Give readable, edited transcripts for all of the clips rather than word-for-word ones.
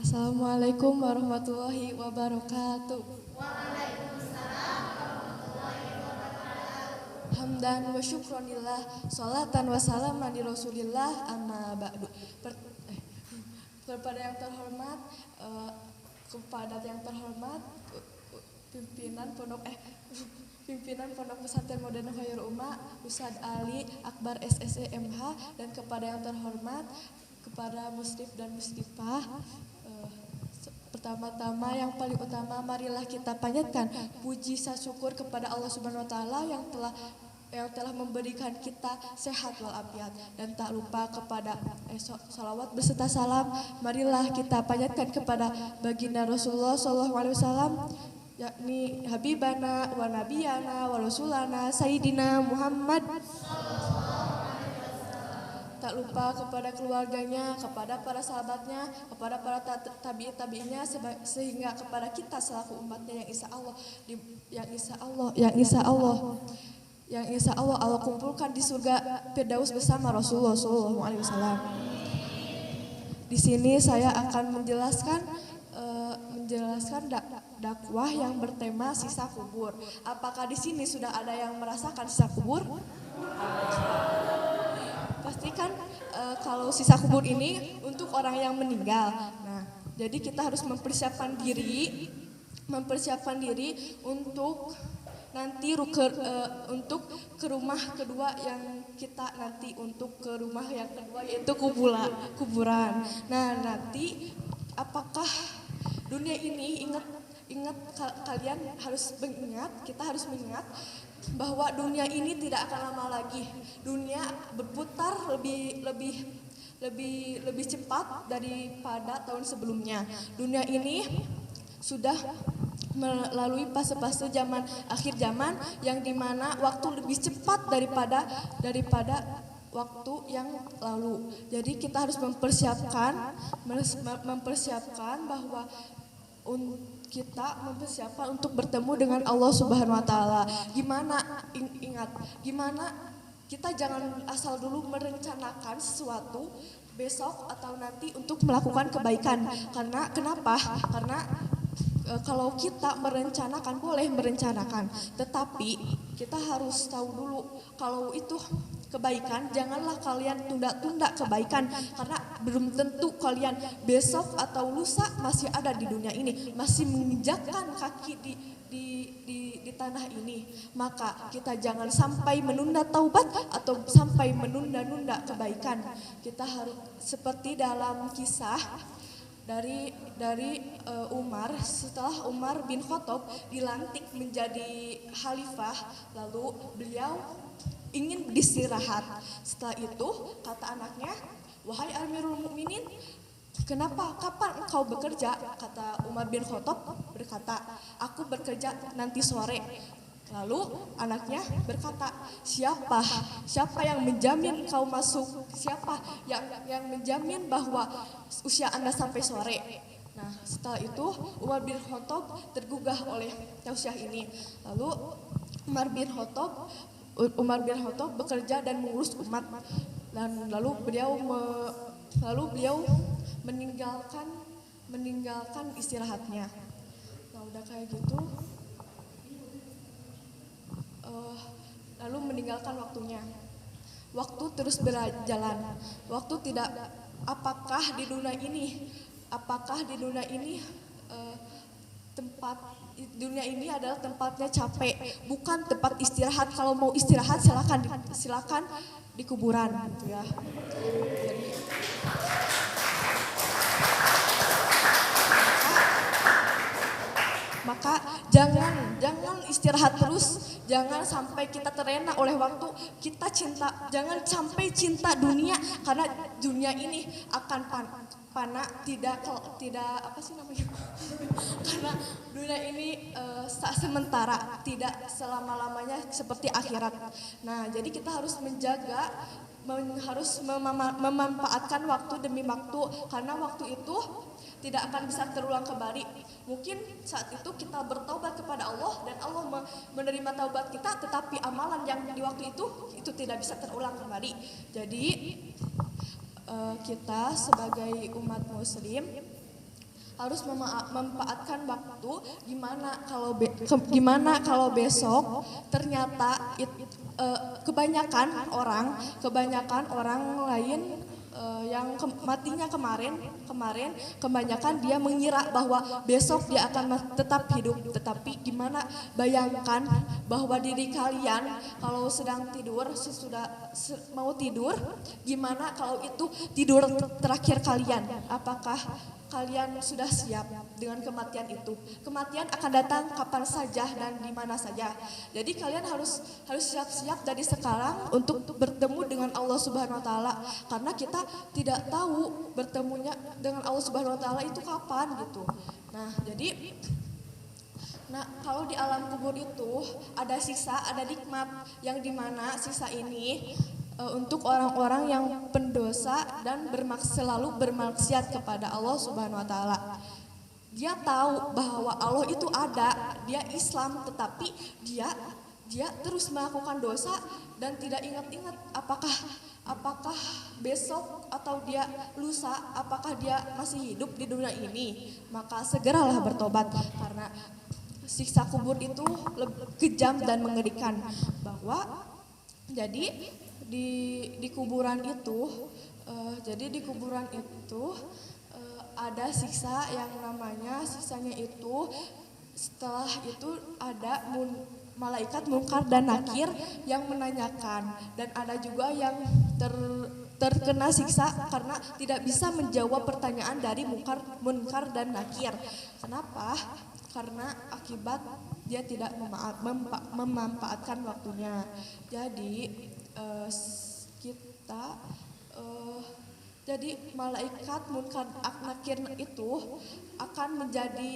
Assalamualaikum warahmatullahi wabarakatuh. Hamdan wa syukronillah, sholatan wa salaman di Rasulillah, amma ba'du. Kepada yang terhormat, pimpinan Pondok Pesantren Modern Khairul Ummah Ustadz Ali Akbar SSE/MH, dan kepada yang terhormat kepada muslim dan muslimah. Pertama-tama yang paling utama, marilah kita panjatkan puji syukur kepada Allah Subhanahu wa taala yang telah memberikan kita sehat walafiat, dan tak lupa kepada salawat beserta salam marilah kita panjatkan kepada baginda Rasulullah SAW, yakni Habibana wa Nabiyana wa Rasulana Sayyidina Muhammad. Tak lupa kepada keluarganya, kepada para sahabatnya, kepada para tabi'in-tabi'innya, sehingga kepada kita selaku umatnya yang insya Allah Allah kumpulkan di surga Firdaus bersama Rasulullah SAW. Di sini saya akan menjelaskan dakwah yang bertema sisa kubur. Apakah di sini sudah ada yang merasakan sisa kubur? Pastikan kalau sisa kubur ini untuk orang yang meninggal. Nah, jadi kita harus mempersiapkan diri untuk nanti untuk ke rumah kedua yang kita nanti untuk ke rumah yang kedua yaitu kuburan. Nah, nanti apakah dunia ini ingat kalian kita harus mengingat bahwa dunia ini tidak akan lama lagi. Dunia berputar lebih cepat daripada tahun sebelumnya. Dunia ini sudah melalui fase-fase akhir zaman yang dimana waktu lebih cepat daripada waktu yang lalu. Jadi kita harus mempersiapkan bahwa kita mempersiapkan untuk bertemu dengan Allah Subhanahu wa taala. Gimana kita jangan asal dulu merencanakan sesuatu besok atau nanti untuk melakukan kebaikan. Karena kenapa? Karena kalau kita merencanakan, boleh merencanakan, tetapi kita harus tahu dulu kalau itu kebaikan, janganlah kalian tunda-tunda kebaikan, karena belum tentu kalian besok atau lusa masih ada di dunia ini, masih menginjakkan kaki di tanah ini. Maka kita jangan sampai menunda taubat atau sampai menunda-nunda kebaikan. Kita harus seperti dalam kisah dari Umar, setelah Umar bin Khattab dilantik menjadi khalifah, lalu beliau ingin beristirahat. Setelah itu kata anaknya, "Wahai Amirul Mukminin, kapan engkau bekerja?" Kata Umar bin Khattab berkata, "Aku bekerja nanti sore." Lalu anaknya berkata, siapa yang menjamin kau masuk? Siapa yang menjamin bahwa usia Anda sampai sore? Nah, setelah itu Umar bin Khattab tergugah oleh tausiah ini. Lalu Umar bin Khattab bekerja dan mengurus umat, dan lalu beliau meninggalkan istirahatnya. Nah, udah kayak gitu, lalu meninggalkan waktunya. Waktu terus berjalan. Waktu tidak. Apakah di dunia ini dunia ini adalah tempatnya capek, bukan tempat istirahat. Kalau mau istirahat silakan di kuburan, gitu ya. Jadi, maka jangan istirahat terus, jangan sampai kita terlena oleh waktu. Jangan sampai cinta dunia, karena dunia ini akan fana, tidak apa sih namanya? Karena dunia ini sementara, tidak selama-lamanya seperti akhirat. Nah, jadi kita harus memanfaatkan waktu demi waktu, karena waktu itu tidak akan bisa terulang kembali. Mungkin saat itu kita bertaubat kepada Allah dan Allah menerima taubat kita, tetapi amalan yang di waktu itu tidak bisa terulang kembali. Jadi kita sebagai umat muslim harus memanfaatkan waktu. Gimana kalau besok ternyata kebanyakan orang lain yang matinya kemarin kebanyakan dia mengira bahwa besok dia akan tetap hidup, tetapi gimana bayangkan bahwa diri kalian kalau sedang tidur mau tidur, gimana kalau itu tidur terakhir kalian? Apakah kalian sudah siap dengan kematian itu? Kematian akan datang kapan saja dan di mana saja. Jadi kalian harus siap-siap dari sekarang untuk bertemu dengan Allah Subhanahu wa taala, karena kita tidak tahu bertemunya dengan Allah Subhanahu wa taala itu kapan gitu. Nah, kalau di alam kubur itu ada sisa, ada nikmat yang dimana sisa ini untuk orang-orang yang pendosa dan selalu bermaksiat kepada Allah Subhanahu wa taala. Dia tahu bahwa Allah itu ada, dia Islam, tetapi dia terus melakukan dosa dan tidak ingat-ingat apakah besok atau dia lusa, apakah dia masih hidup di dunia ini. Maka segeralah bertobat, karena siksa kubur itu kejam dan mengerikan. Bahwa jadi di kuburan itu ada siksa yang namanya, siksanya itu setelah itu ada malaikat Munkar dan Nakir yang menanyakan, dan ada juga yang terkena siksa karena tidak bisa menjawab pertanyaan dari Munkar dan Nakir. Kenapa? Karena akibat dia tidak memanfaatkan waktunya. Jadi jadi malaikat Munkar Nakir itu akan menjadi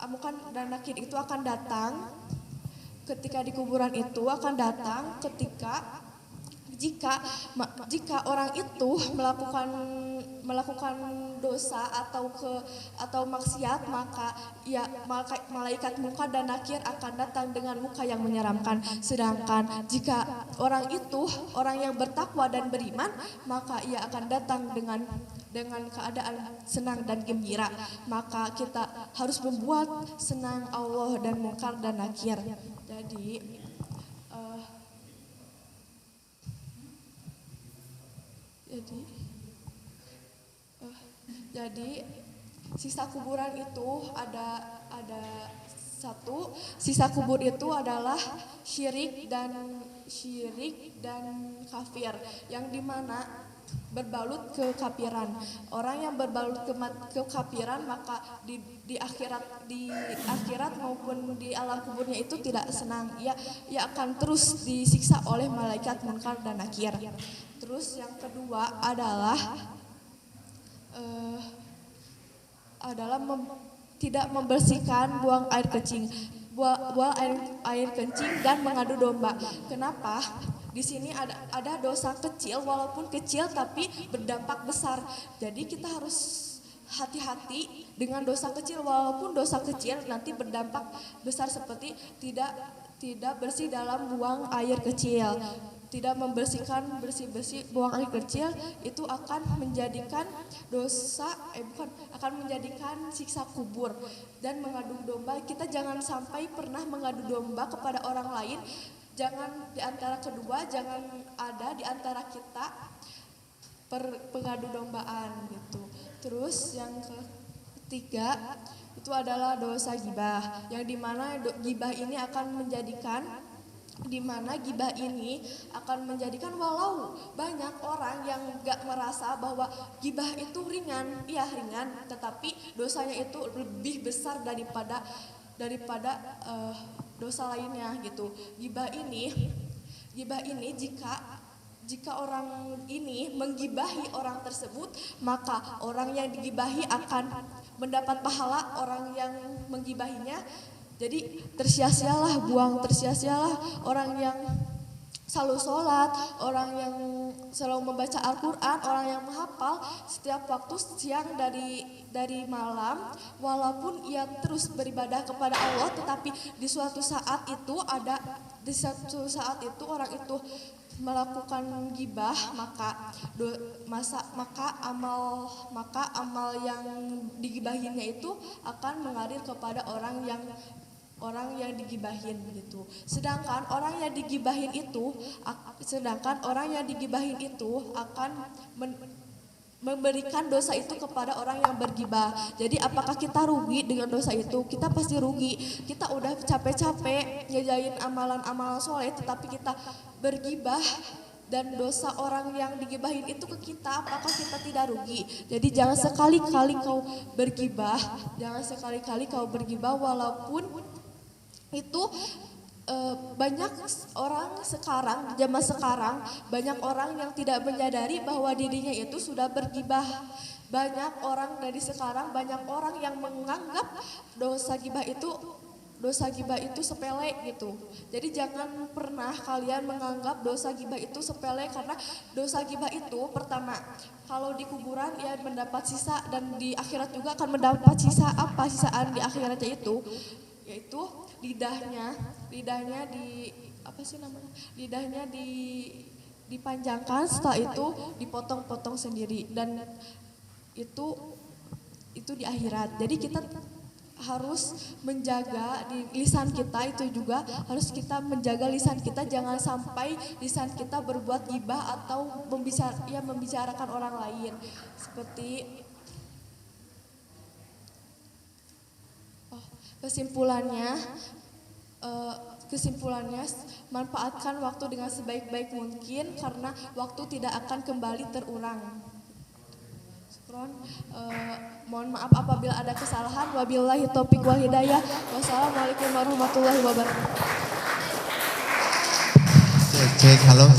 Munkar dan Nakir itu akan datang ketika di kuburan itu, akan datang ketika jika orang itu melakukan dosa atau maksiat, maka ya malaikat Munkar dan Nakir akan datang dengan muka yang menyeramkan. Sedangkan jika orang yang bertakwa dan beriman, maka ia akan datang dengan keadaan senang dan gembira. Maka kita harus membuat senang Allah dan Munkar dan Nakir. Jadi sisa kuburan itu ada satu, sisa kubur itu adalah syirik dan kafir, yang dimana berbalut kekafiran. Orang yang berbalut kekafiran, maka di akhirat maupun di alam kuburnya itu tidak senang. Ia akan terus disiksa oleh malaikat Munkar dan Nakir. Terus yang kedua adalah tidak membersihkan buang air kencing, air kencing dan mengadu domba. Kenapa? Di sini ada dosa kecil, walaupun kecil tapi berdampak besar. Jadi kita harus hati-hati dengan dosa kecil, walaupun dosa kecil nanti berdampak besar, seperti tidak bersih dalam buang air kecil. Tidak membersihkan bersih buang air kecil itu akan menjadikan akan menjadikan siksa kubur. Dan mengadu domba, kita jangan sampai pernah mengadu domba kepada orang lain. Jangan di antara kedua, jangan ada di antara kita pengadu dombaan gitu. Terus yang ketiga itu adalah dosa gibah, yang dimana gibah ini akan menjadikan walau banyak orang yang gak merasa bahwa gibah itu ringan, tetapi dosanya itu lebih besar daripada dosa lainnya gitu. Gibah ini jika orang ini menggibahi orang tersebut, maka orang yang digibahi akan mendapat pahala orang yang menggibahinya. Jadi tersia-sialah orang yang selalu sholat, orang yang selalu membaca Al-Quran, orang yang menghafal setiap waktu, siang dari malam, walaupun ia terus beribadah kepada Allah, tetapi di suatu saat itu orang itu melakukan gibah maka amal yang digibahinnya itu akan mengalir kepada orang yang digibahin begitu. Sedangkan orang yang digibahin itu akan memberikan dosa itu kepada orang yang bergibah. Jadi apakah kita rugi dengan dosa itu? Kita pasti rugi. Kita udah capek-capek ngejain amalan-amalan soleh, tetapi kita bergibah dan dosa orang yang digibahin itu ke kita, apakah kita tidak rugi? Jadi jangan sekali-kali kau bergibah walaupun itu banyak orang sekarang, zaman sekarang, banyak orang yang tidak menyadari bahwa dirinya itu sudah bergibah. Banyak orang yang menganggap dosa gibah itu sepele gitu. Jadi jangan pernah kalian menganggap dosa gibah itu sepele, karena dosa gibah itu pertama, kalau di kuburan ya mendapat sisa, dan di akhirat juga akan mendapat sisa. Apa sisaan di akhiratnya itu? Yaitu lidahnya dipanjangkan, setelah itu dipotong-potong sendiri, dan itu di akhirat. Jadi kita harus menjaga di lisan kita, itu juga harus kita menjaga lisan kita, jangan sampai lisan kita berbuat gibah atau membicarakan orang lain. Kesimpulannya, manfaatkan waktu dengan sebaik-baik mungkin karena waktu tidak akan kembali terulang. Mohon maaf apabila ada kesalahan. Wabillahi taufiq wal hidayah. Wassalamualaikum warahmatullahi wabarakatuh. Cek, halo.